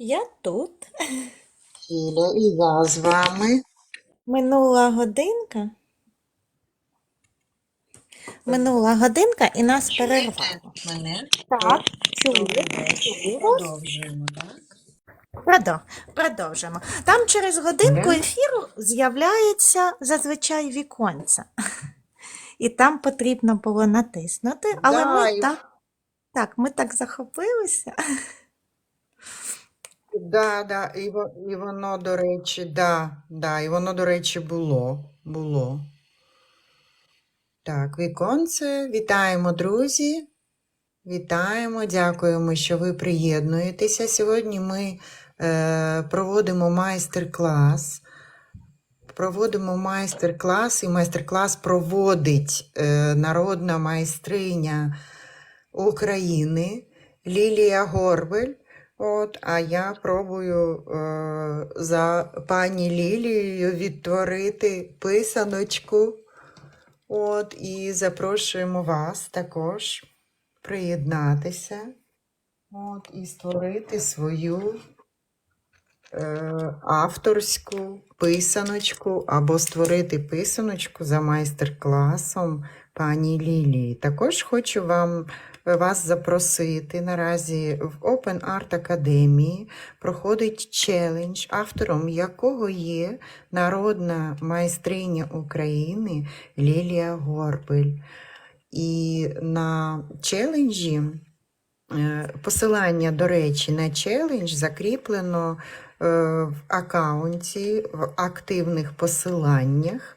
Я тут. Юля, і я з вами. Минула годинка. Минула годинка і нас Чуєте перервало. мене? Так, чую, Добрий вечір. чую вас. Продовжуємо, так? Продовжимо. Там через годинку Юля? ефіру з'являється зазвичай віконце. І там потрібно було натиснути, але ми Да, і, ми так захопилися. і воно, до речі, і воно, до речі, було. Так, віконце. Вітаємо, друзі. Вітаємо, дякуємо, що ви приєднуєтеся. Сьогодні ми проводимо майстер-клас. І майстер-клас проводить народна майстриня України Лілія Горбель. А я пробую за пані Лілією відтворити писаночку. І запрошуємо вас також приєднатися і створити свою авторську писаночку або створити писаночку за майстер-класом пані Лілії. Також хочу вас запросити. Наразі в Open Art Академії проходить челендж, автором якого є народна майстриня України Лілія Горбель. І на челенджі посилання, до речі, на челендж закріплено в аккаунті, в активних посиланнях.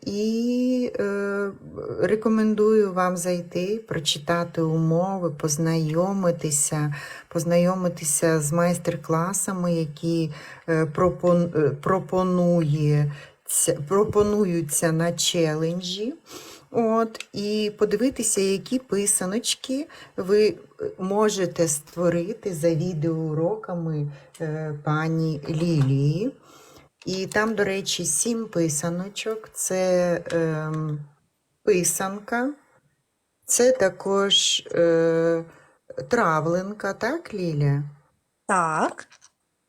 І рекомендую вам зайти, прочитати умови, познайомитися з майстер-класами, які пропонуються на челенджі. І подивитися, які писаночки ви можете створити за відеоуроками пані Лілії. І там, до речі, 7 писаночок. Це писанка, це також травленка, так, Ліля? Так.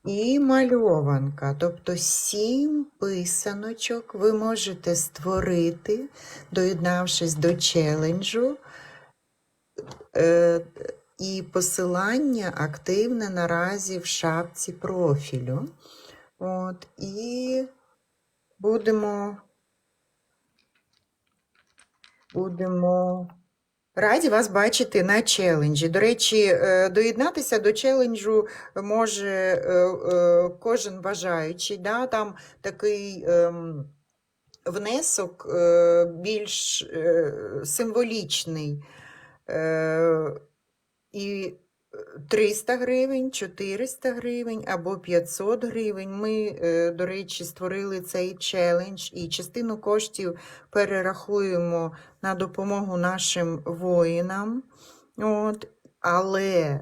І мальованка, тобто 7 писаночок ви можете створити, доєднавшись до челенджу, і посилання активне наразі в шапці профілю. І будемо раді вас бачити на челенджі. До речі, доєднатися до челенджу може кожен бажаючий. Там такий внесок більш символічний. І 300 гривень, 400 гривень або 500 гривень. Ми, до речі, створили цей челендж і частину коштів перерахуємо на допомогу нашим воїнам. Але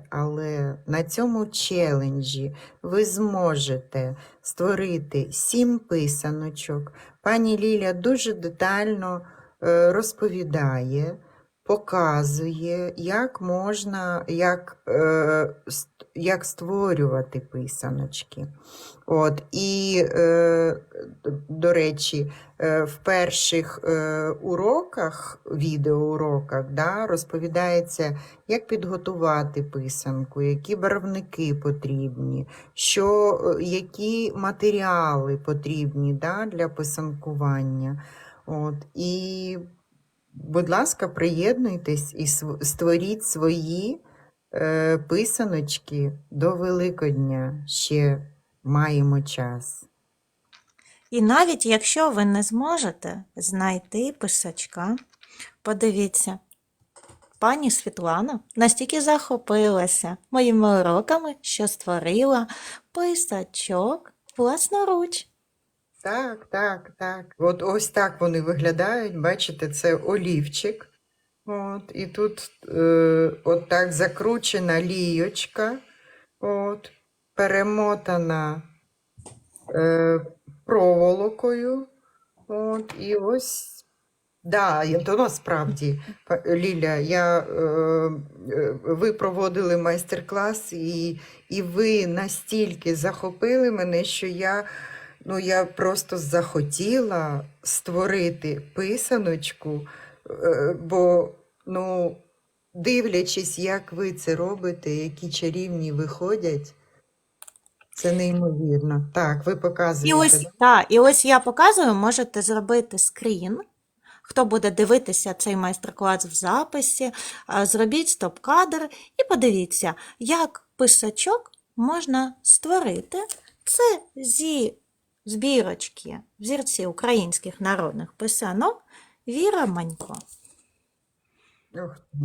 на цьому челенджі ви зможете створити 7 писаночок. Пані Ліля дуже детально розповідає, показує, як створювати писаночки. І, до речі, в перших відеоуроках, розповідається, як підготувати писанку, які барвники потрібні, які матеріали потрібні для писанкування. І будь ласка, приєднуйтесь і створіть свої писаночки до Великодня. Ще маємо час. І навіть якщо ви не зможете знайти писачка, подивіться, пані Світлана настільки захопилася моїми уроками, що створила писачок власноруч. Так. Ось так вони виглядають. Бачите, це олівчик. І тут так закручена лійочка, перемотана проволокою. І ось Да, і то насправді, Ліля, ви проводили майстер-клас, і ви настільки захопили мене, що я просто захотіла створити писаночку, бо, ну, дивлячись, як ви це робите, які чарівні виходять, це неймовірно. Так, ви показуєте, да? І ось я показую, можете зробити скрін. Хто буде дивитися цей майстер-клас в записі, зробіть стоп-кадр і подивіться, як писачок можна створити. Це зі збірочки взірці українських народних писанок Віра Манько. Ух ти.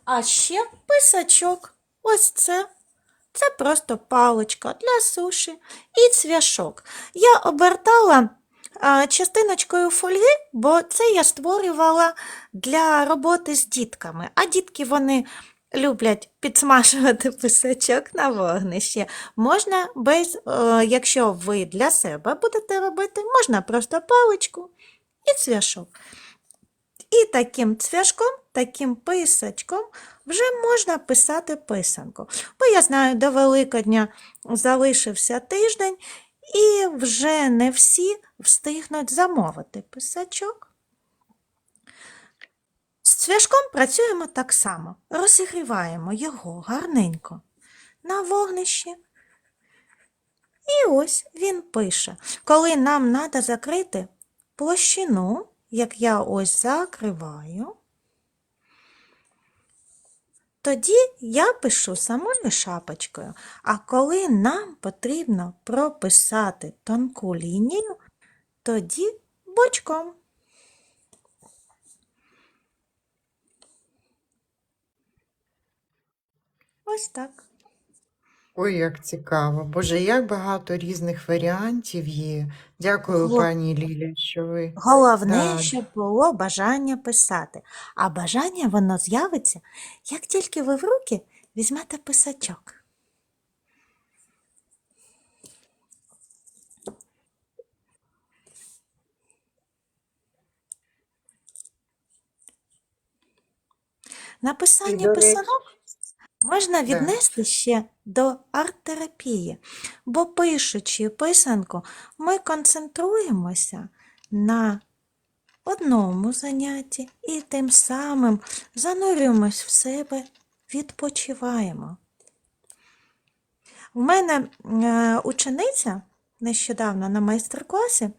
А ще писачок. Ось це. Це просто паличка для суші і цвяшок. Я обертала частиночкою фольги, бо це я створювала для роботи з дітками. А дітки вони люблять підсмажувати писачок на вогнищі. Можна якщо ви для себе будете робити, можна просто паличку і цвяшок. І таким цвяшком, таким писачком вже можна писати писанку. Бо я знаю, до Великодня залишився тиждень, і вже не всі встигнуть замовити писачок. З цвяшком працюємо так само. Розігріваємо його гарненько на вогнищі. І ось він пише. Коли нам треба закрити площину, як я ось закриваю, тоді я пишу самою шапочкою, а коли нам потрібно прописати тонку лінію, тоді бочком. Ось так. Ой, як цікаво. Боже, як багато різних варіантів є. Дякую, Во- пані Ліля, що ви. Головне, Да. щоб було бажання писати. А бажання воно з'явиться, як тільки ви в руки візьмете писачок. Написання І, до речі, писанок можна да. віднести ще до арт-терапії, бо пишучи писанку, ми концентруємося на одному занятті і тим самим занурюємось в себе, відпочиваємо. У мене учениця нещодавно на майстер-класі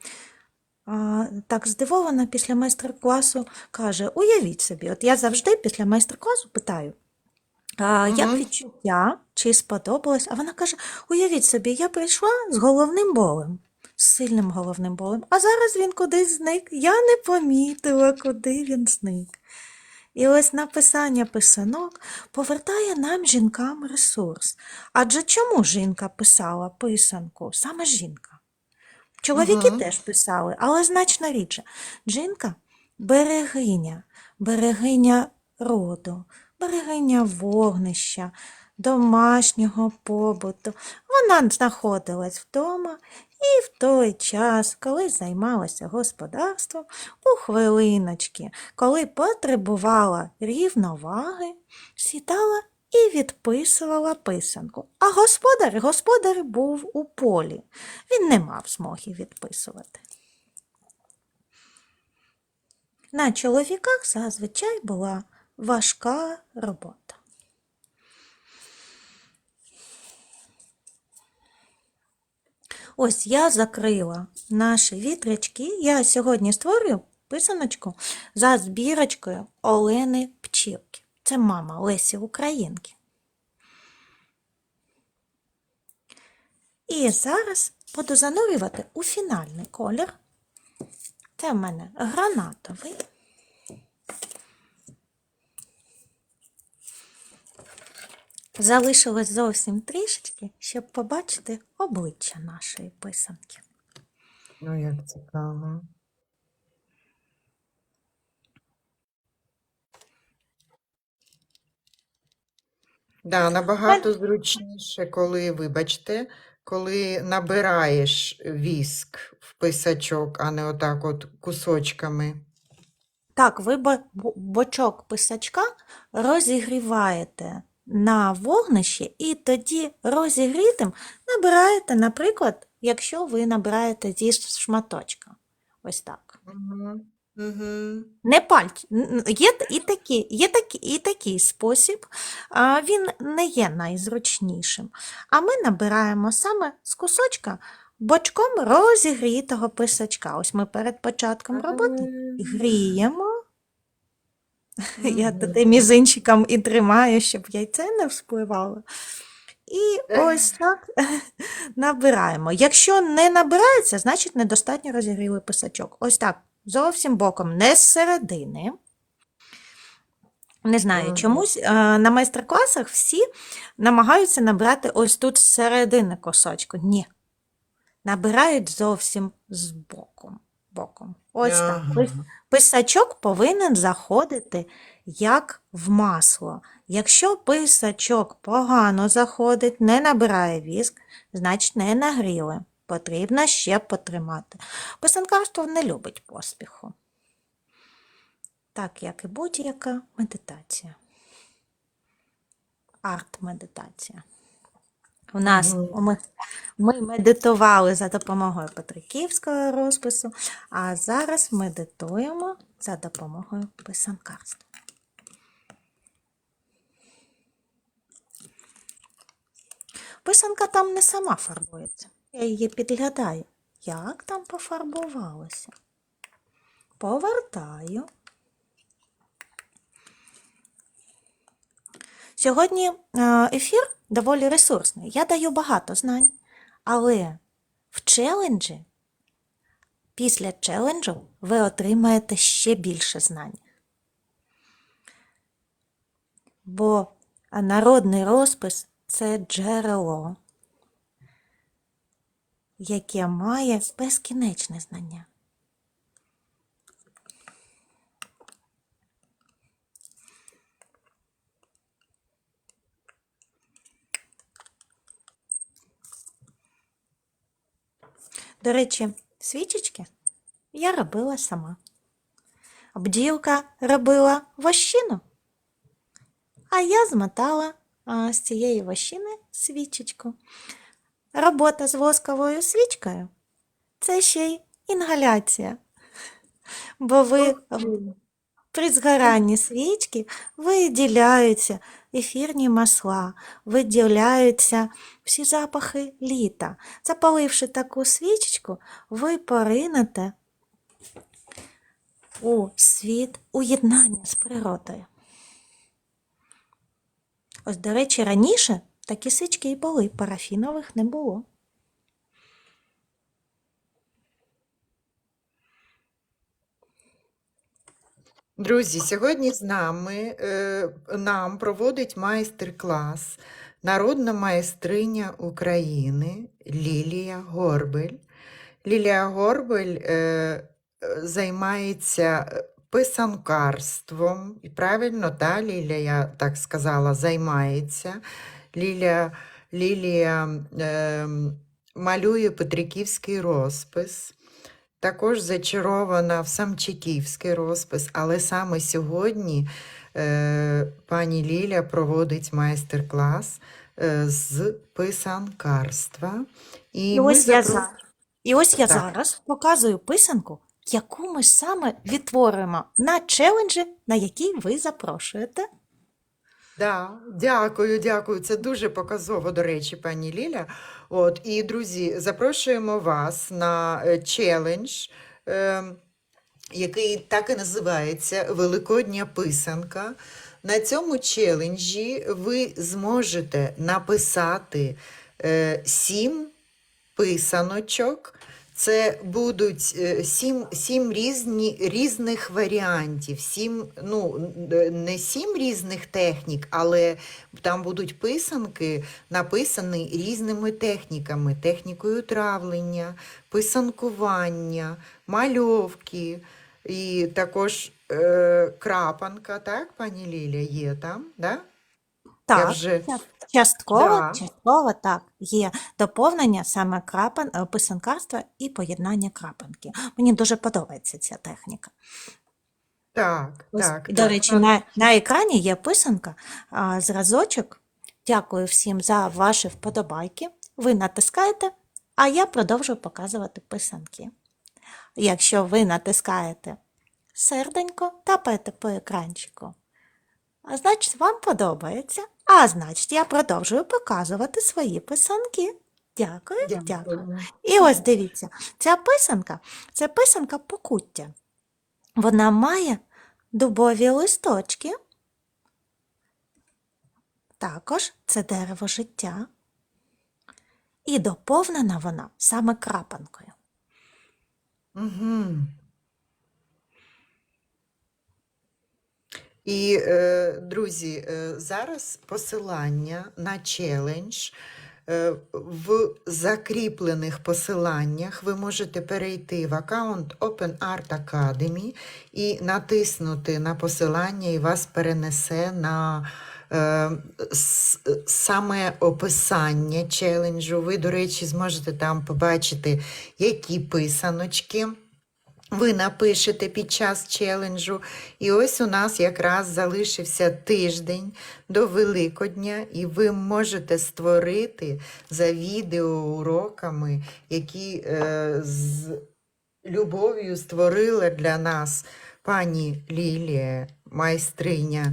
так здивована після майстер-класу каже, уявіть собі, от я завжди після майстер-класу питаю, як Мгм. відчуття, чи сподобалось? А вона каже, уявіть собі, я прийшла з головним болем, з сильним головним болем, а зараз він кудись зник. Я не помітила, куди він зник. І ось написання писанок повертає нам, жінкам, ресурс. Адже чому жінка писала писанку? Саме жінка. Чоловіки Мгм. теж писали, але значно рідше. Жінка – берегиня роду, берегиня вогнища, домашнього побуту. Вона знаходилась вдома і в той час, коли займалася господарством, у хвилиночки, коли потребувала рівноваги, сідала і відписувала писанку. А господар був у полі. Він не мав змоги відписувати. На чоловіках зазвичай була важка робота. Ось я закрила наші вітрячки. Я сьогодні створюю писаночку за збірочкою Олени Пчілки. Це мама Лесі Українки. І зараз буду занурювати у фінальний колір. Це в мене гранатовий. Залишилось зовсім трішечки, щоб побачити обличчя нашої писанки. Ну, як цікаво. Да, набагато зручніше, коли, вибачте, коли набираєш віск в писачок, а не отак от кусочками. Так, ви бочок писачка розігріваєте на вогнищі і тоді розігрітим набираєте, наприклад, якщо ви набираєте зі шматочка. Ось так. Угу. Угу. Не пальці. Є і такий спосіб, він не є найзручнішим. А ми набираємо саме з кусочка бочком розігрітого писачка. Ось ми перед початком роботи гріємо. Я туди мізинчиком і тримаю, щоб яйце не вспливало. І ось так набираємо. Якщо не набирається, значить недостатньо розігріли писачок. Ось так, зовсім боком, не з середини. Не знаю, чомусь на майстер-класах всі намагаються набирати ось тут з середини кусочку. Ні. Набирають зовсім з боком. Ось так. Писачок повинен заходити як в масло. Якщо писачок погано заходить, не набирає віск, значить не нагріли. Потрібно ще потримати. Писанкарство не любить поспіху. Так, як і будь-яка медитація. Арт-медитація. У нас ми медитували за допомогою петриківського розпису, а зараз медитуємо за допомогою писанкарства. Писанка там не сама фарбується. Я її підглядаю. Як там пофарбувалося? Повертаю. Сьогодні ефір доволі ресурсний. Я даю багато знань, але в челенджі, після челенджу, ви отримаєте ще більше знань. Бо народний розпис – це джерело, яке має безкінечне знання. До речі, свічечки я робила сама. Бджілка робила вощину, а я змотала з цієї вощини свічечку. Робота з восковою свічкою – це ще й інгаляція. Бо при згоранні свічки виділяються ефірні масла, виділяються всі запахи літа. Запаливши таку свічечку, ви поринете у світ уєднання з природою. Ось, до речі, раніше такі свічки і були, парафінових не було. Друзі, сьогодні з нами нам проводить майстер-клас народна майстриня України Лілія Горбель. Лілія Горбель займається писанкарством. І правильно, та, Лілія, я так сказала, займається. Лілія малює петриківський розпис. Також зачарована в самчиківський розпис, але саме сьогодні пані Ліля проводить майстер-клас з писанкарства. І ось я зараз показую писанку, яку ми саме відтворюємо на челенджі, на який ви запрошуєте. Да, дякую. Це дуже показово, до речі, пані Ліля. І, друзі, запрошуємо вас на челендж, який так і називається «Великодня писанка». На цьому челенджі ви зможете написати 7 писаночок. Це будуть 7 різних варіантів, не 7 різних технік, але там будуть писанки, написані різними техніками. Технікою травлення, писанкування, мальовки і також крапанка, так, пані Ліля, є там, да? Я Так, вже, частково, да. частково так. Є доповнення саме писанкарства і поєднання крапанки. Мені дуже подобається ця техніка. Так, Ось, так, і, до так. речі, на екрані є писанка, зразочок. Дякую всім за ваші вподобайки. Ви натискаєте, а я продовжую показувати писанки. Якщо ви натискаєте серденько, тапаєте по екранчику, а значить, вам подобається. А значить, я продовжую показувати свої писанки. Дякую, дякую. Дякую. І ось дивіться, ця писанка це писанка покуття. Вона має дубові листочки. Також це дерево життя. І доповнена вона саме крапанкою. Угу. І, друзі, зараз посилання на челендж. В закріплених посиланнях ви можете перейти в аккаунт Open Art Academy і натиснути на посилання, і вас перенесе на саме описання челенджу. Ви, до речі, зможете там побачити, які писаночки ви напишете під час челенджу. І ось у нас якраз залишився тиждень до Великодня, і ви можете створити за відеоуроками, які з любов'ю створила для нас пані Лілія, майстриня,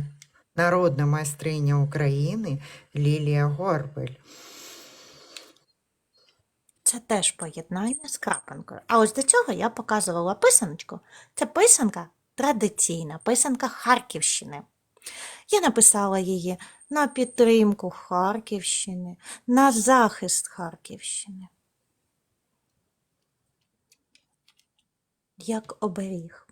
народна майстриня України Лілія Горбель. Це теж поєднання з крапанкою. А ось до цього я показувала писаночку. Це писанка традиційна, писанка Харківщини. Я написала її на підтримку Харківщини, на захист Харківщини. Як оберіг.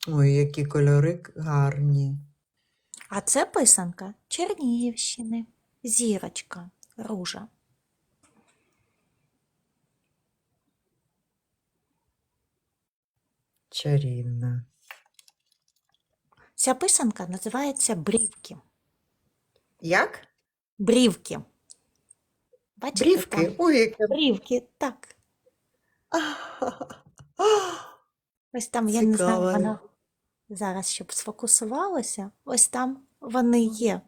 Ой, які кольори гарні. А це писанка Чернігівщини, зірочка, ружа. Чарівна. Ця писанка називається брівки. Як? Брівки. Бачите, Брівки? там Ой, яке. брівки, так. Ось там, я не знаю, Цікаво. вона зараз, щоб сфокусувалося, ось там вони є.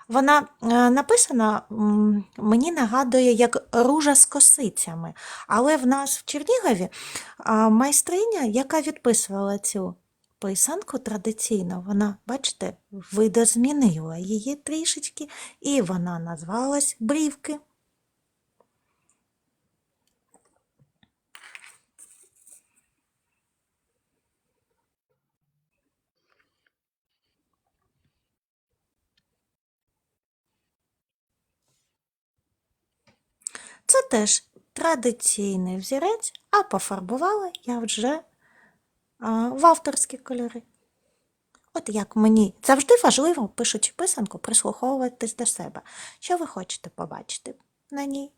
Вона написана, мені нагадує, як ружа з косицями. Але в нас в Чернігові майстриня, яка відписувала цю писанку традиційно, вона, бачите, видозмінила її трішечки, і вона назвалась брівки. Це теж традиційний взірець, а пофарбувала я вже в авторські кольори. От як мені завжди важливо, пишучи писанку, прислуховуватись до себе, що ви хочете побачити на ній.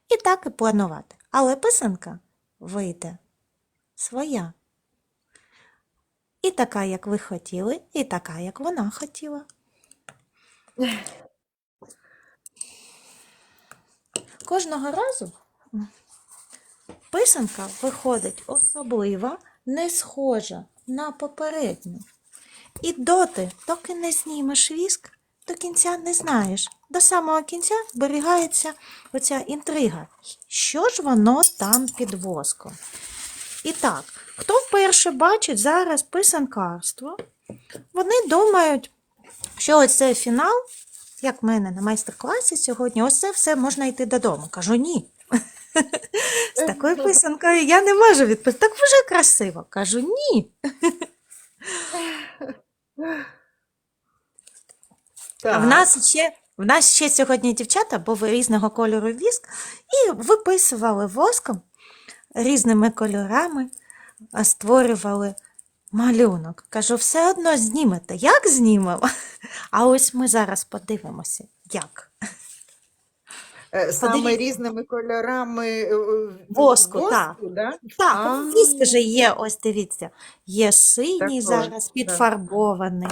І так і планувати. Але писанка вийде своя. І така, як ви хотіли, і така, як вона хотіла. Кожного разу писанка виходить особлива, не схожа на попередню. І доки не знімеш віск, до кінця не знаєш. До самого кінця зберігається оця інтрига. Що ж воно там під воском? І так, хто вперше бачить зараз писанкарство, вони думають, що ось це фінал, як в мене на майстер-класі сьогодні, ось це все можна йти додому. Кажу, ні. З такою писанкою я не можу відписати. Так вже красиво. Кажу, ні. А в нас ще сьогодні дівчата були різного кольору віск і виписували воском різними кольорами, створювали малюнок. Кажу, все одно знімете. Як знімемо? А ось ми зараз подивимося, як. Саме Подивіться, різними кольорами воску, так. воску, да? Так, ну, А, віск же є, ось дивіться, є синій також, зараз да. підфарбований,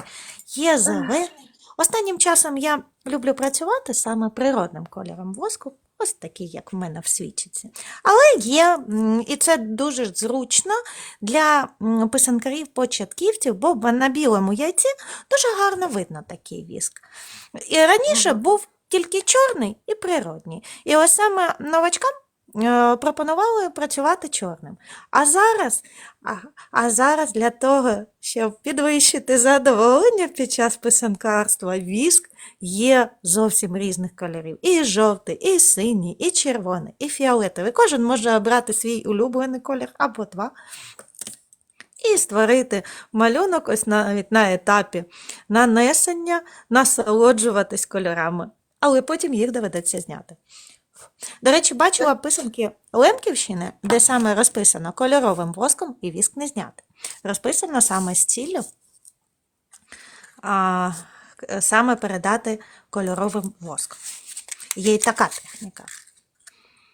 є зелений. Останнім часом я люблю працювати саме природним кольором воску, ось такий, як в мене в свічці. Але є, і це дуже зручно для писанкарів-початківців, бо на білому яйці дуже гарно видно такий віск. І раніше Мгм. був тільки чорний і природній. І ось саме новачкам пропонували працювати чорним. А зараз, а, а зараз для того, щоб підвищити задоволення під час писанкарства, віск є зовсім різних кольорів. І жовтий, і синій, і червоний, і фіолетовий. Кожен може обрати свій улюблений колір або два. І створити малюнок ось навіть на етапі нанесення, насолоджуватись кольорами. Але потім їх доведеться зняти. До речі, бачила писанки Лемківщини, де саме розписано кольоровим воском і віск не зняти. Розписано саме з ціллю саме передати кольоровим воском. Є й така техніка.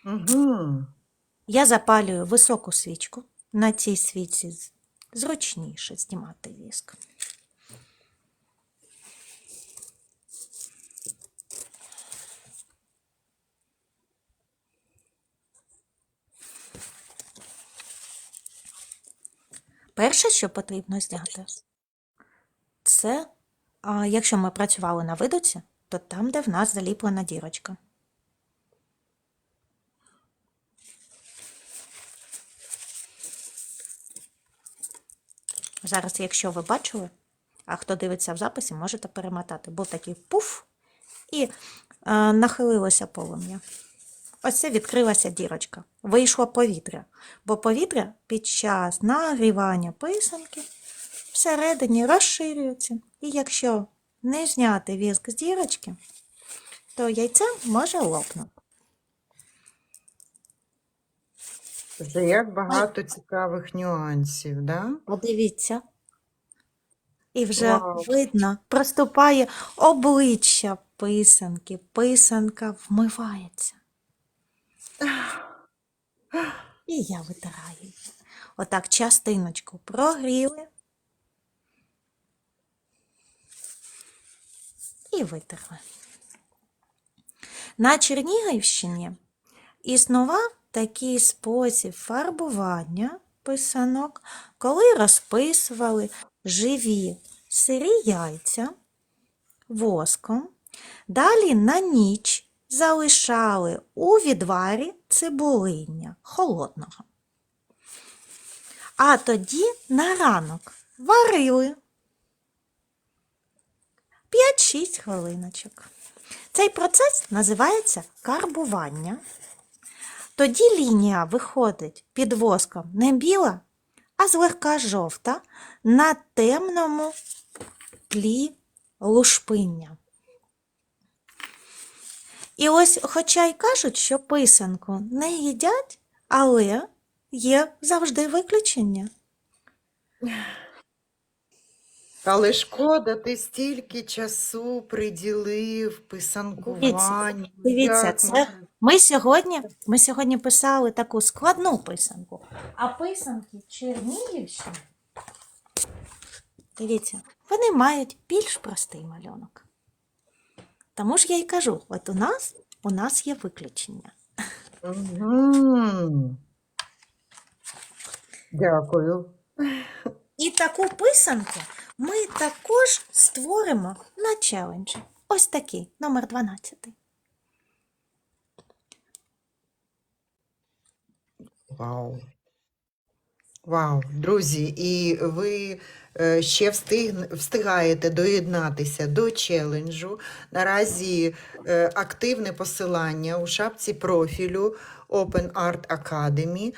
Угу. Я запалюю високу свічку. На цій свічці зручніше знімати віск. Перше, що потрібно зняти, це, якщо ми працювали на видуці, то там, де в нас заліплена дірочка. Зараз, якщо ви бачили, а хто дивиться в записі, можете перемотати. Був такий пуф і нахилилося полум'я. Ось це відкрилася дірочка. Вийшло повітря. Бо повітря під час нагрівання писанки всередині розширюється. І якщо не зняти віск з дірочки, то яйце може лопнути. Вже як багато цікавих нюансів, да? Подивіться. І вже Вау. видно, проступає обличчя писанки. Писанка вмивається. І я витираю її. Отак частиночку прогріли і витерли. На Чернігівщині існував такий спосіб фарбування писанок, коли розписували живі сирі яйця воском, далі на ніч залишали у відварі цибулиння холодного. А тоді на ранок варили 5-6 хвилиночок. Цей процес називається карбування. Тоді лінія виходить під воском не біла, а злегка жовта на темному тлі лушпиння. І ось, хоча й кажуть, що писанку не їдять, але є завжди виключення. Але шкода, ти стільки часу приділив писанкуванню. Дивіться, Як це ми сьогодні писали таку складну писанку. А писанки Чернігівщини, дивіться, вони мають більш простий малюнок. Тому ж я й кажу, от у нас є виключення. Угу. Дякую. І таку писанку ми також створимо на челенджі. Ось такий, номер 12. Вау. Вау, друзі, і ви ще встигаєте доєднатися до челенджу. Наразі активне посилання у шапці профілю Open Art Academy.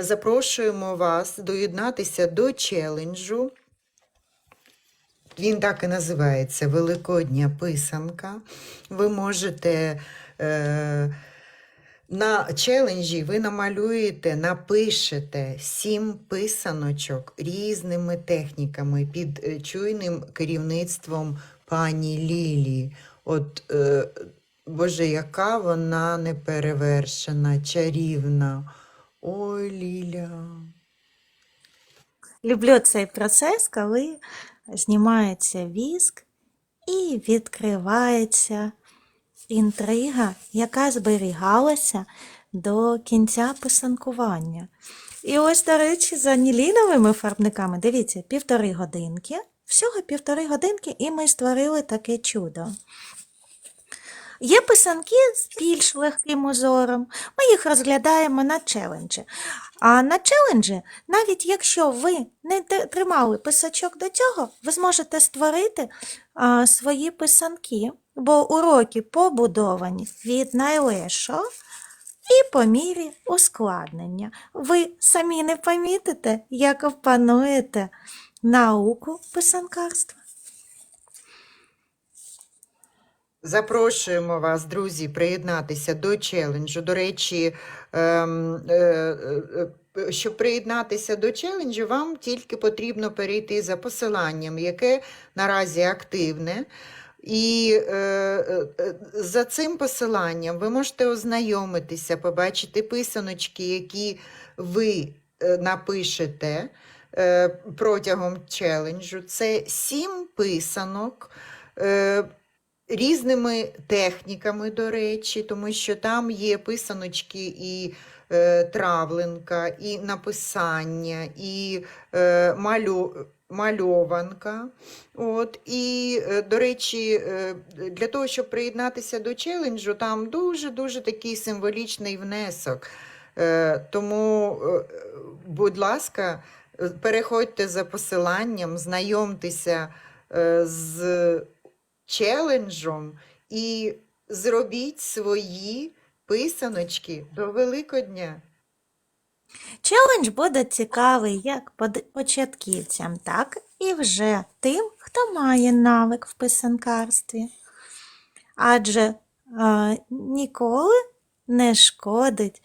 Запрошуємо вас доєднатися до челенджу. Він так і називається «Великодня писанка». Ви можете на челенджі ви намалюєте, напишете 7 писаночок різними техніками під чуйним керівництвом пані Лілі. От Боже, яка вона неперевершена, чарівна. Ой, Ліля. Люблю цей процес, коли знімається віск і відкривається інтрига, яка зберігалася до кінця писанкування. І ось, до речі, за аніліновими фарбниками, дивіться, 1,5 годинки, всього 1,5 годинки, і ми створили таке чудо. Є писанки з більш легким узором, ми їх розглядаємо на челенджі. А на челенджі, навіть якщо ви не тримали писачок до цього, ви зможете створити свої писанки, бо уроки побудовані від найлегшого і по мірі ускладнення. Ви самі не помітите, як опануєте науку писанкарства. Запрошуємо вас, друзі, приєднатися до челенджу. До речі, щоб приєднатися до челенджу, вам тільки потрібно перейти за посиланням, яке наразі активне. І за цим посиланням ви можете ознайомитися, побачити писаночки, які ви напишете протягом челенджу. Це 7 писанок, різними техніками, до речі, тому що там є писаночки і травленка, і написання, і мальованка. От. І, до речі, для того, щоб приєднатися до челенджу, там дуже-дуже такий символічний внесок. Тому, будь ласка, переходьте за посиланням, знайомтеся з челенджем і зробіть свої писаночки до Великодня. Челендж буде цікавий як початківцям, так і вже тим, хто має навик в писанкарстві. Адже ніколи не шкодить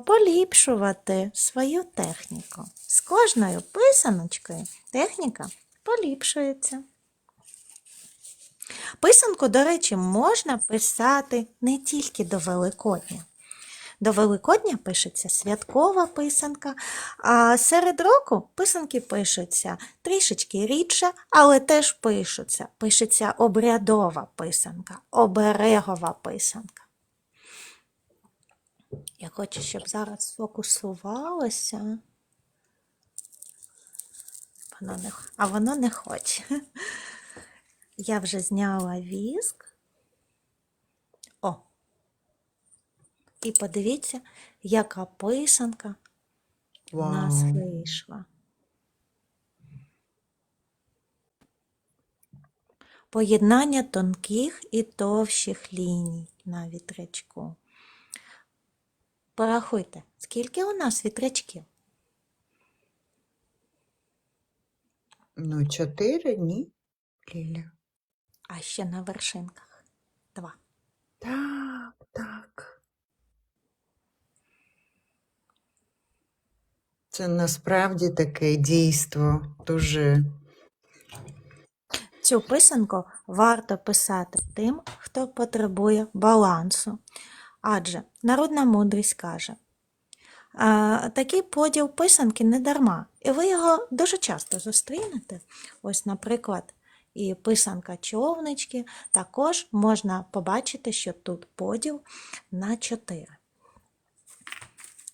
поліпшувати свою техніку. З кожною писаночкою техніка поліпшується. Писанку, до речі, можна писати не тільки до Великодня. До Великодня пишеться святкова писанка, а серед року писанки пишуться трішечки рідше, але теж пишуться. Пишеться обрядова писанка, оберегова писанка. Я хочу, щоб зараз сфокусувалося. Воно не хоче. Я вже зняла віск. О! І подивіться, яка писанка у нас Вау. вийшла. Поєднання тонких і товщих ліній на вітрячку. Порахуйте, скільки у нас вітрячків? 4, ні, Ліля? А ще на вершинках 2. Так. Це насправді таке дійство дуже. Цю писанку варто писати тим, хто потребує балансу. Адже народна мудрість каже, такий поділ писанки не дарма. І ви його дуже часто зустрінете. Ось, наприклад, і писанка човнички. Також можна побачити, що тут поділ на 4.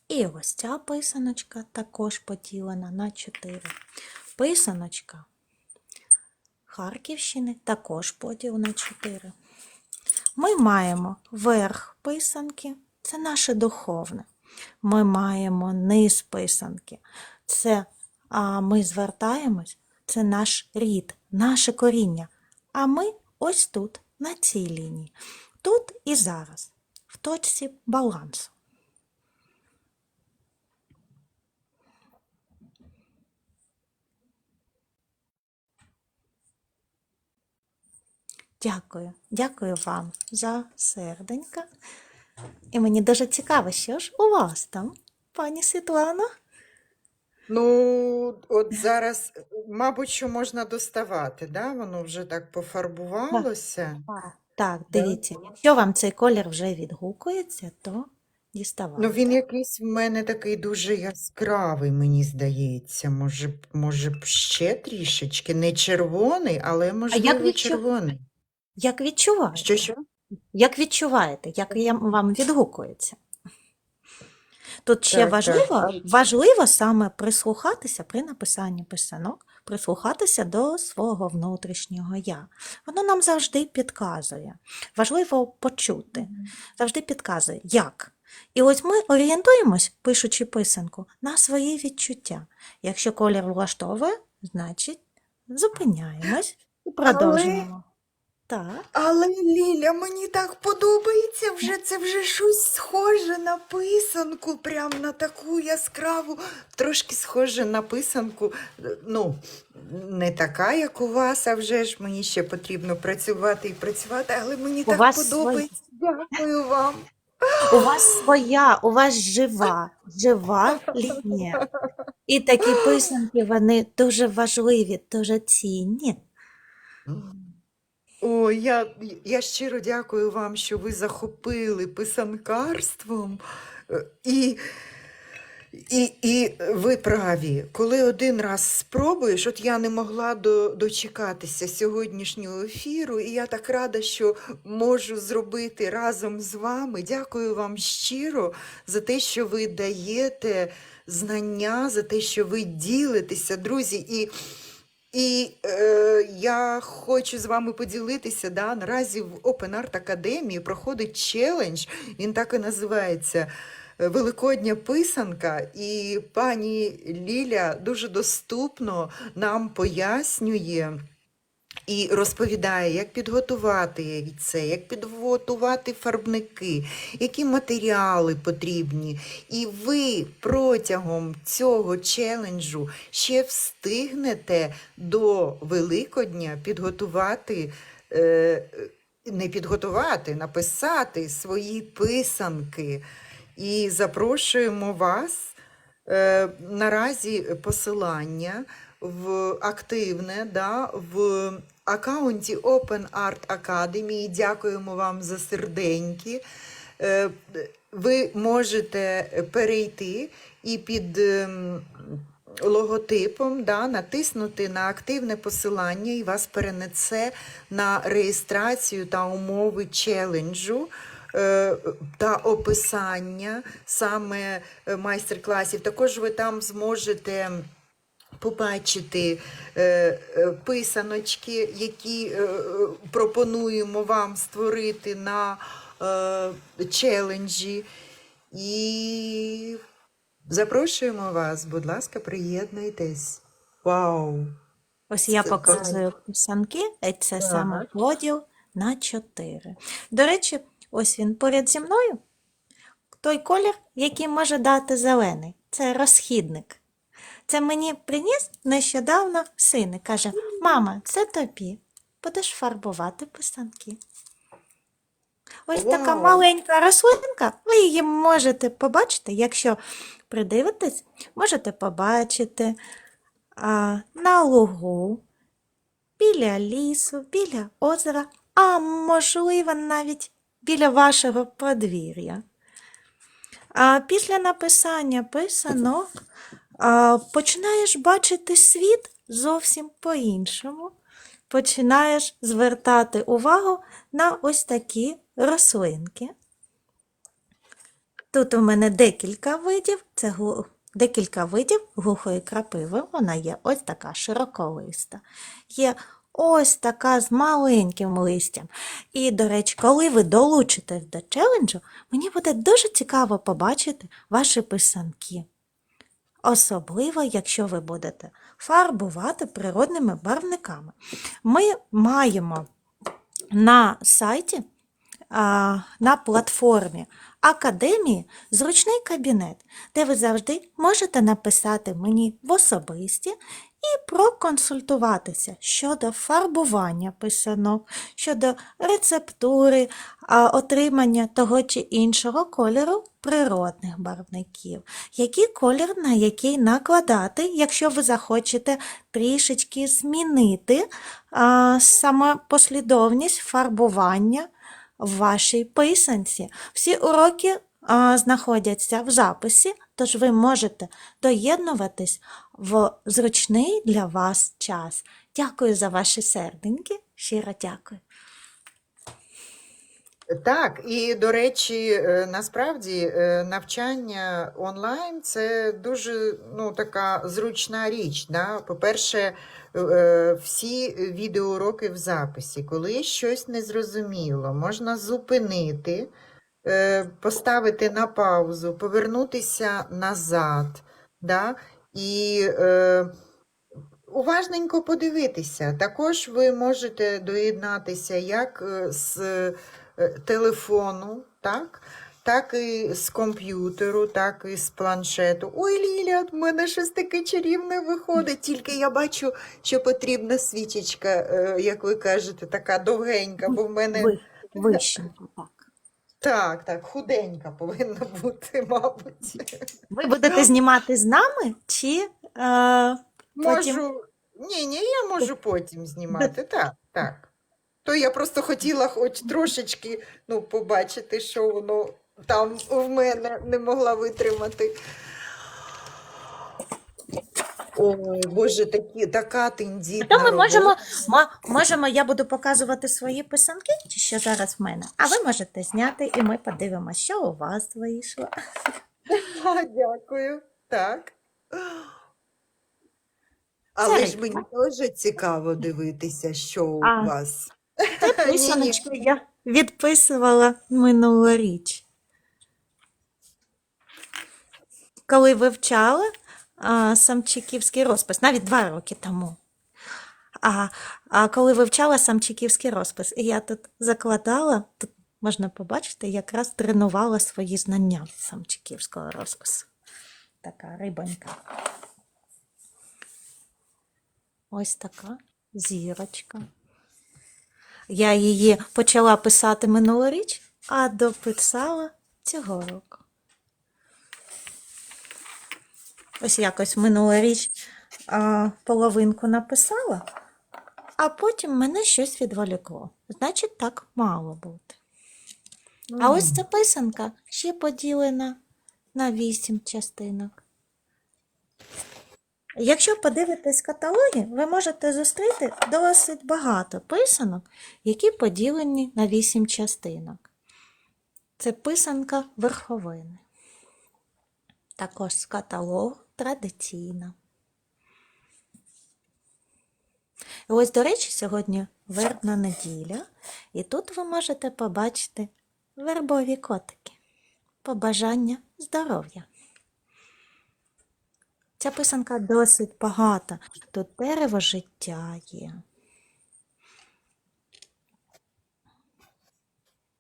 І ось ця писаночка також поділена на 4. Писаночка Харківщини також поділ на 4. Ми маємо верх писанки, це наше духовне. Ми маємо низ писанки, це ми звертаємось, це наш рід, наше коріння. А ми ось тут, на цій лінії, тут і зараз, в точці балансу. Дякую вам за серденька. І мені дуже цікаво, що ж у вас там, пані Світлано? Ну, от зараз, мабуть, що можна доставати, да? Воно вже так пофарбувалося. Так, Да? дивіться, якщо вам цей колір вже відгукується, то Ну, діставайте. він якийсь в мене такий дуже яскравий, мені здається. Може б ще трішечки. Не червоний, але, А можливо, червоний. як відчуваєте? Що? Як відчуваєте, як вам відгукується? Тут ще Так. важливо саме прислухатися при написанні писанок, прислухатися до свого внутрішнього я. Воно нам завжди підказує. Важливо почути, завжди підказує, як. І ось ми орієнтуємось, пишучи писанку, на свої відчуття. Якщо колір влаштовує, значить зупиняємось і продовжуємо. Так. Але Ліля, мені так подобається вже, це вже щось схоже на писанку, прям на таку яскраву. Трошки схоже на писанку, ну, не така, як у вас, а вже ж мені ще потрібно працювати і працювати, але мені У так вас подобається. Дякую вам. У вас жива лінія. І такі писанки, вони дуже важливі, дуже цінні. О, я щиро дякую вам, що ви захопили писанкарством. Е, І, і ви праві, коли один раз спробуєш, от я не могла дочекатися сьогоднішнього ефіру, і я так рада, що можу зробити разом з вами. Дякую вам щиро за те, що ви даєте знання, за те, що ви ділитеся, друзі. І я хочу з вами поділитися, да, наразі в Open Art Академії проходить челендж, він так і називається Великодня писанка, і пані Ліля дуже доступно нам пояснює і розповідає, як підготувати це, як підготувати фарбники, які матеріали потрібні. І ви протягом цього челенджу ще встигнете до Великодня підготувати, не підготувати, написати свої писанки. І запрошуємо вас. Наразі посилання в активне, да, в аккаунті Open Art Academy. Дякуємо вам за серденьки. Ви можете перейти і під логотипом, да, натиснути на активне посилання і вас перенесе на реєстрацію та умови челенджу та описання саме майстер-класів. Також ви там зможете побачити писаночки, які пропонуємо вам створити на челенджі. І запрошуємо вас, будь ласка, приєднуйтесь. Вау! Ось я Це показую писанки, і це Так. саме поділ на 4. До речі, ось він поряд зі мною. Той колір, який може дати зелений. Це розхідник. Це мені приніс нещодавно син і каже: мама, це тобі. Будеш фарбувати писанки. Ось така Вау! маленька рослинка, ви її можете побачити, якщо придивитесь, можете побачити на лугу, біля лісу, біля озера, а можливо навіть біля вашого подвір'я. Після написання писанок починаєш бачити світ зовсім по-іншому. Починаєш звертати увагу на ось такі рослинки. Тут у мене декілька видів, декілька видів глухої крапиви. Вона є ось така широколиста. Є ось така з маленьким листям. І, до речі, коли ви долучитесь до челенджу, мені буде дуже цікаво побачити ваші писанки. Особливо, якщо ви будете фарбувати природними барвниками. Ми маємо на сайті, на платформі Академії зручний кабінет, де ви завжди можете написати мені в особисті і проконсультуватися щодо фарбування писанок, щодо рецептури, отримання того чи іншого кольору природних барвників, який колір на який накладати, якщо ви захочете трішечки змінити саме послідовність фарбування в вашій писанці. Всі уроки знаходяться в записі, тож ви можете доєднуватись в зручний для вас час. Дякую за ваші серденьки, щиро дякую. Так, і, до речі, насправді навчання онлайн – це дуже така зручна річ. Да? По-перше, всі відеоуроки в записі. Коли щось незрозуміло, можна зупинити, поставити на паузу, повернутися назад, да? І уважненько подивитися. Також ви можете доєднатися як з телефону, так і з комп'ютеру, так і з планшету. Ой, Ліля, в мене щось таке чарівне виходить, тільки я бачу, що потрібна свічечка, як ви кажете, така довгенька, бо в мене Вищенько, так. так, худенька повинна бути, мабуть. Ви будете знімати з нами чи потім? Можу, ні, я можу потім знімати, так. То я просто хотіла хоч трошечки, побачити, що воно там в мене не могла витримати. Ой, Боже, така тендітна То ми робота. можемо, я буду показувати свої писанки, чи що зараз в мене, а ви можете зняти, і ми подивимося, що у вас вийшло. Дякую. Так. Але ж мені теж цікаво дивитися, що у вас. Це писаночку я відписувала минулоріч. Коли вивчала самчиківський розпис, навіть 2 роки тому. Коли вивчала самчиківський розпис, і я тут закладала, тут можна побачити, якраз тренувала свої знання самчиківського розпису. Така рибонька. Ось така зірочка. Я її почала писати минулоріч, а дописала цього року. Ось якось минулоріч половинку написала, а потім мене щось відволікло. Значить, так мало бути. А ось ця писанка ще поділена на 8 частинок. Якщо подивитись каталоги, ви можете зустріти досить багато писанок, які поділені на 8 частинок. Це писанка верховини. Також з каталогу традиційна. І ось, до речі, сьогодні вербна неділя, і тут ви можете побачити вербові котики. Побажання здоров'я. Ця писанка досить багата. Тут дерево життя є.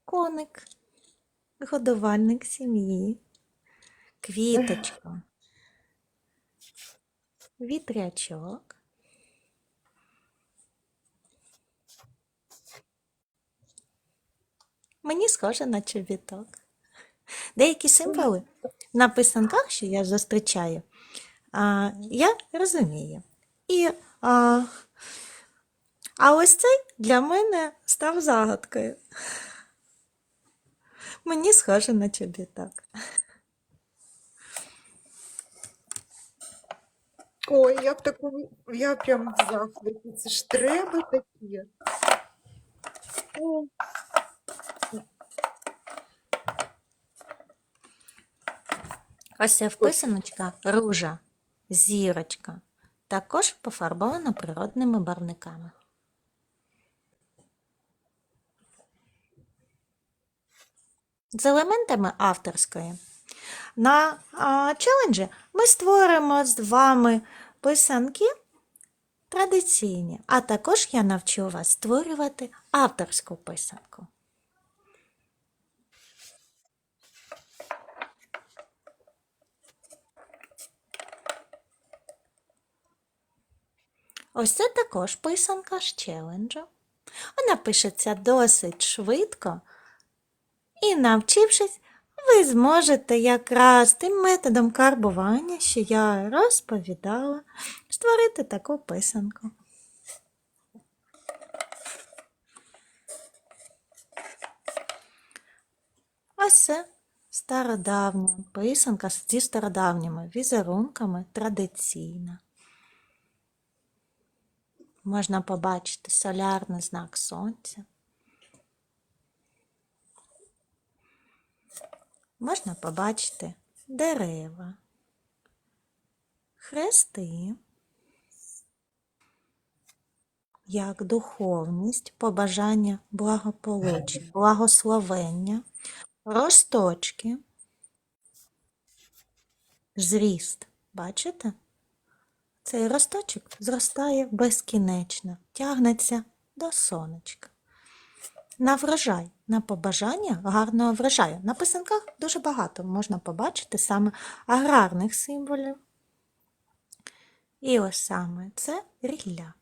Коник, годувальник сім'ї, квіточка, вітрячок, мені схоже на чобіток. Деякі символи на писанках, що я зустрічаю, я розумію. А ось цей для мене став загадкою. Мені схоже на чобіток. Ой, я прям в захваті. Це ж треба таке. Ось ця вписаночка ружа, зірочка, також пофарбована природними барвниками. З елементами авторської. На челенджі ми створимо з вами писанки традиційні, а також я навчу вас створювати авторську писанку. Ось це також писанка з челенджу. Вона пишеться досить швидко. І навчившись, ви зможете якраз тим методом карбування, що я розповідала, створити таку писанку. Ось це стародавня писанка зі стародавніми візерунками, традиційна. Можна побачити солярний знак сонця. Можна побачити дерева, хрести, як духовність, побажання благополуччя, благословення, росточки, зріст. Бачите? Цей росточок зростає безкінечно, тягнеться до сонечка. На врожай, на побажання гарного врожаю. На писанках дуже багато можна побачити саме аграрних символів. І ось саме це рілля.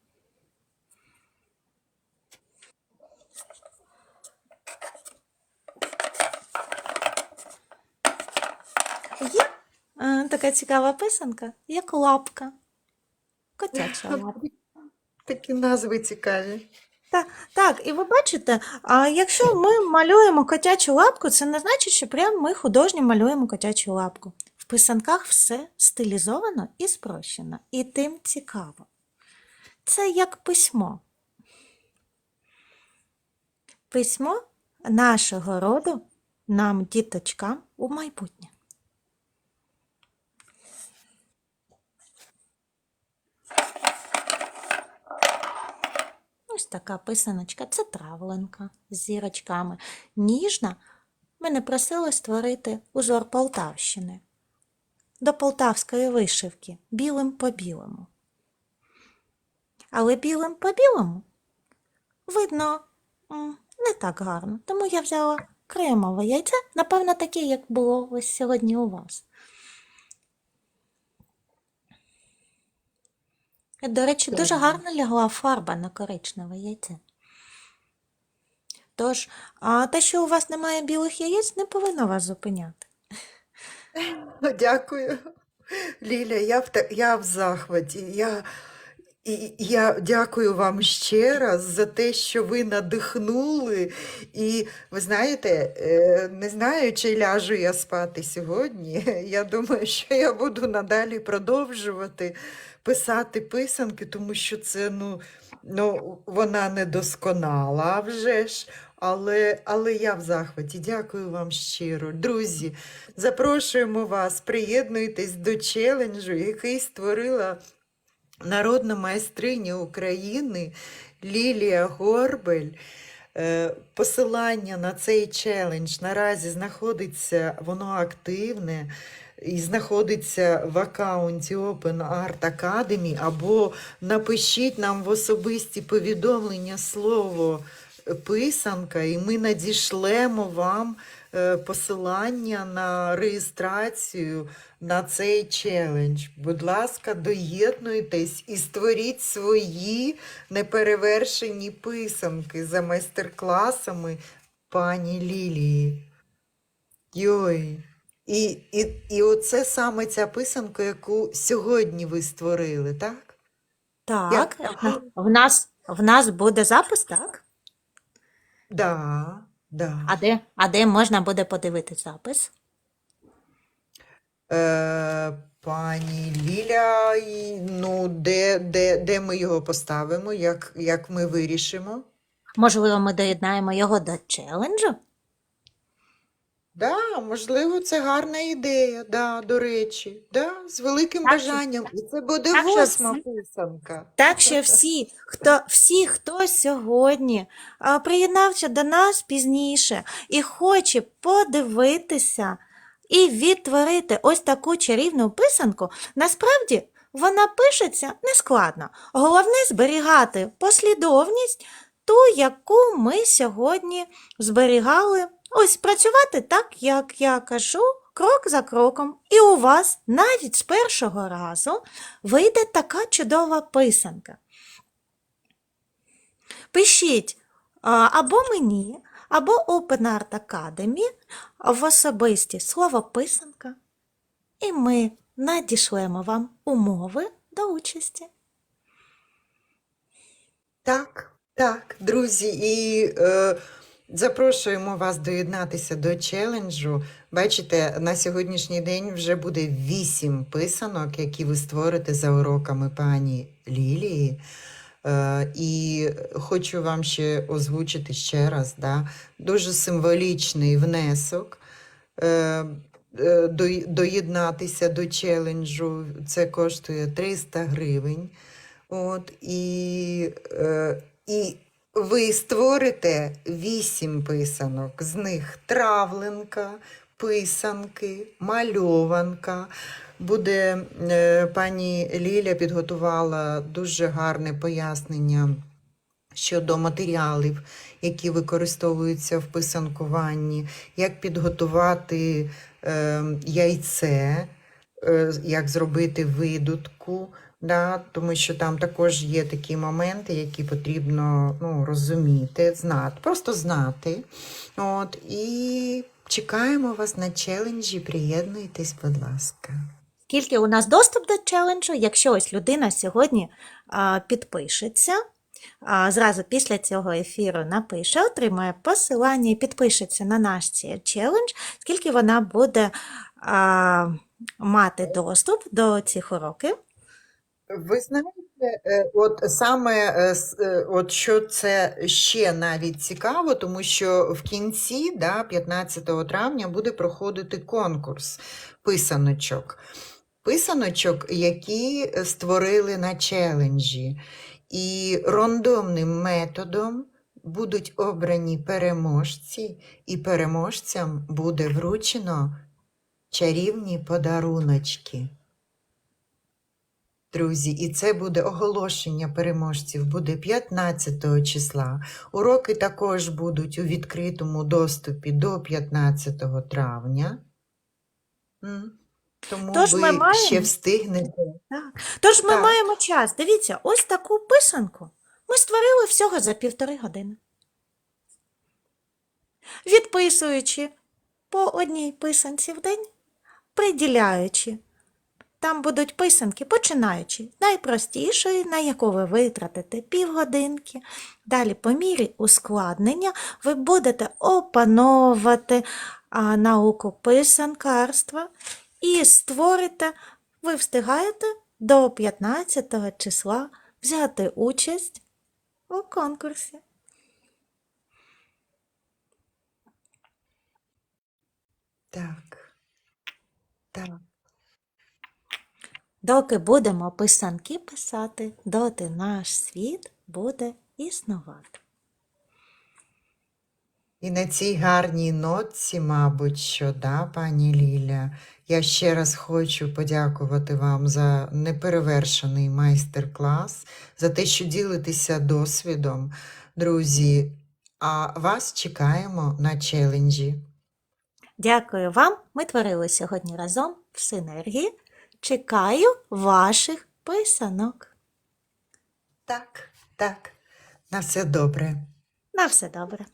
Є така цікава писанка, як лапка. Котяча лапка. Такі назви цікаві. Так, і ви бачите, якщо ми малюємо котячу лапку, це не значить, що прямо ми художньо малюємо котячу лапку. В писанках все стилізовано і спрощено, і тим цікаво. Це як письмо. Письмо нашого роду нам, діточкам, у майбутнє. Ось така писаночка, це травленка з зірочками. Ніжна. Мене просили створити узор Полтавщини. До полтавської вишивки, білим по білому. Але білим по білому видно не так гарно, тому я взяла кремове яйце, напевно, таке, як було ось сьогодні у вас. До речі, дуже гарно лягла фарба на коричневе яйце. Тож, те, що у вас немає білих яєць, не повинно вас зупиняти. Дякую. Ліля, я в захваті. Я дякую вам ще раз за те, що ви надихнули. І ви знаєте, не знаю, чи ляжу я спати сьогодні. Я думаю, що я буду надалі продовжувати писати писанки, тому що це, вона недосконала, а вже ж. Але я в захваті. Дякую вам щиро. Друзі, запрошуємо вас, приєднуйтесь до челенджу, який створила народна майстриня України Лілія Горбель. Посилання на цей челендж наразі знаходиться, воно активне, і знаходиться в аккаунті Open Art Academy, або напишіть нам в особисті повідомлення слово писанка, і ми надішлемо вам посилання на реєстрацію на цей челендж. Будь ласка, доєднуйтесь і створіть свої неперевершені писанки за майстер-класами пані Лілії. Йой! І оце саме ця писанка, яку сьогодні ви створили, так? Так, в нас буде запис, так? Да. А де можна буде подивитися запис? Пані Ліля, де ми його поставимо, як ми вирішимо? Можливо, ми доєднаємо його до челенджу? Да, можливо, це гарна ідея, до речі. З великим Так що- бажанням. І це буде так що 8-ма всі- писанка. Так що хто сьогодні приєднався до нас пізніше і хоче подивитися і відтворити ось таку чарівну писанку, насправді вона пишеться нескладно. Головне зберігати послідовність, ту, яку ми сьогодні зберігали. Ось працювати так, як я кажу, крок за кроком. І у вас навіть з першого разу вийде така чудова писанка. Пишіть або мені, або Open Art Academy в особисті слово писанка, і ми надішлемо вам умови до участі. Так, друзі, і запрошуємо вас доєднатися до челенджу. Бачите, на сьогоднішній день вже буде 8 писанок, які ви створите за уроками пані Лілії. І хочу вам ще озвучити ще раз, дуже символічний внесок доєднатися до челенджу. Це коштує 300 гривень. І ви створите 8 писанок, з них травленка, писанки, мальованка. Пані Ліля підготувала дуже гарне пояснення щодо матеріалів, які використовуються в писанкуванні, як підготувати яйце, як зробити видутку, тому що там також є такі моменти, які потрібно розуміти, просто знати. І чекаємо вас на челенджі, приєднуйтесь, будь ласка. Скільки у нас доступ до челенджу, якщо ось людина сьогодні підпишеться, зразу після цього ефіру напише, отримає посилання і підпишеться на наш челендж, скільки вона буде мати доступ до цих уроків. Ви знаєте, що це ще навіть цікаво, тому що в кінці, 15 травня, буде проходити конкурс писаночок, які створили на челенджі. І рандомним методом будуть обрані переможці, і переможцям буде вручено чарівні подаруночки. Друзі, і це буде оголошення переможців, буде 15 числа. Уроки також будуть у відкритому доступі до 15 травня. Тому ви ще встигнете. Тож ми маємо час. Дивіться, ось таку писанку ми створили всього за 1,5 години. Відписуючи по одній писанці в день, приділяючи. Там будуть писанки, починаючи з найпростішої, на яку ви витратите півгодинки. Далі по мірі ускладнення ви будете опановувати науку писанкарства і створите, ви встигаєте до 15 числа взяти участь у конкурсі. Так. Доки будемо писанки писати, доти наш світ буде існувати. І на цій гарній нотці, мабуть, що, пані Ліля, я ще раз хочу подякувати вам за неперевершений майстер-клас, за те, що ділитеся досвідом, друзі, а вас чекаємо на челенджі. Дякую вам, ми творили сьогодні разом в синергії. Чекаю ваших писанок. Так, на все добре. На все добре.